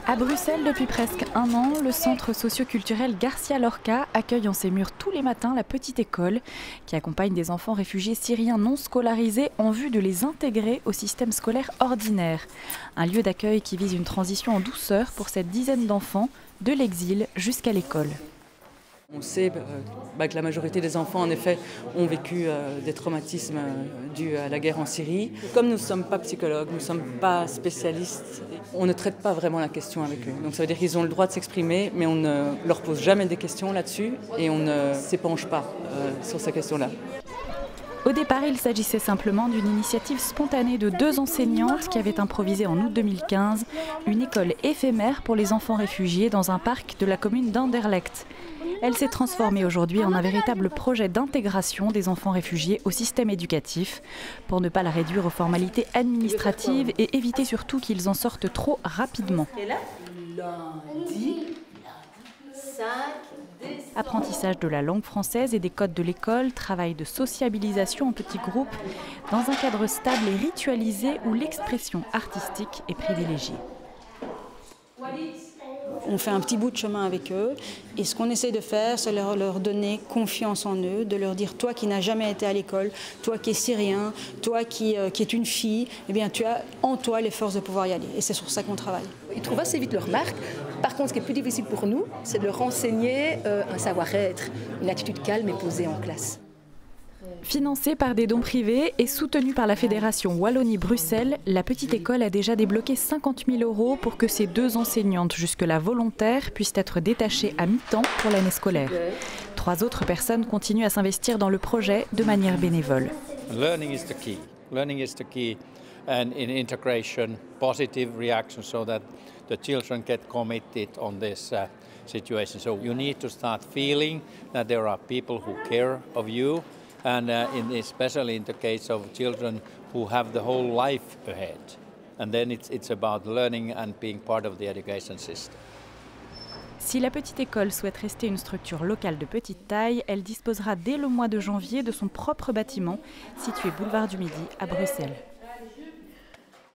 À Bruxelles, depuis presque un an, le centre socio-culturel Garcia Lorca accueille en ses murs tous les matins la petite école qui accompagne des enfants réfugiés syriens non scolarisés en vue de les intégrer au système scolaire ordinaire. Un lieu d'accueil qui vise une transition en douceur pour cette dizaine d'enfants, de l'exil jusqu'à l'école. On sait que la majorité des enfants, en effet, ont vécu des traumatismes dus à la guerre en Syrie. Comme nous ne sommes pas psychologues, nous ne sommes pas spécialistes, on ne traite pas vraiment la question avec eux. Donc ça veut dire qu'ils ont le droit de s'exprimer, mais on ne leur pose jamais des questions là-dessus et on ne s'épanche pas sur ces questions-là. Au départ, il s'agissait simplement d'une initiative spontanée de 2 enseignantes qui avaient improvisé en août 2015 une école éphémère pour les enfants réfugiés dans un parc de la commune d'Anderlecht. Elle s'est transformée aujourd'hui en un véritable projet d'intégration des enfants réfugiés au système éducatif pour ne pas la réduire aux formalités administratives et éviter surtout qu'ils en sortent trop rapidement. Apprentissage de la langue française et des codes de l'école, travail de sociabilisation en petits groupes, dans un cadre stable et ritualisé où l'expression artistique est privilégiée. On fait un petit bout de chemin avec eux et ce qu'on essaie de faire, c'est leur donner confiance en eux, de leur dire toi qui n'as jamais été à l'école, toi qui es syrien, toi qui es une fille, eh bien tu as en toi les forces de pouvoir y aller et c'est sur ça qu'on travaille. Ils trouvent assez vite leur marque. Par contre, ce qui est plus difficile pour nous, c'est de leur enseigner un savoir-être, une attitude calme et posée en classe. Financée par des dons privés et soutenue par la Fédération Wallonie-Bruxelles, la petite école a déjà débloqué 50 000 € pour que ces 2 enseignantes, jusque-là volontaires, puissent être détachées à mi-temps pour l'année scolaire. 3 autres personnes continuent à s'investir dans le projet de manière bénévole. Learning is the key. Learning is the key, and in integration, positive reaction so that the children get committed on this situation. So you need to start feeling that there are people who care of you. And especially in the case of children who have the whole life ahead. And then it's about learning and being part of the education system. Si la petite école souhaite rester une structure locale de petite taille, elle disposera dès le mois de janvier de son propre bâtiment, situé boulevard du Midi à Bruxelles.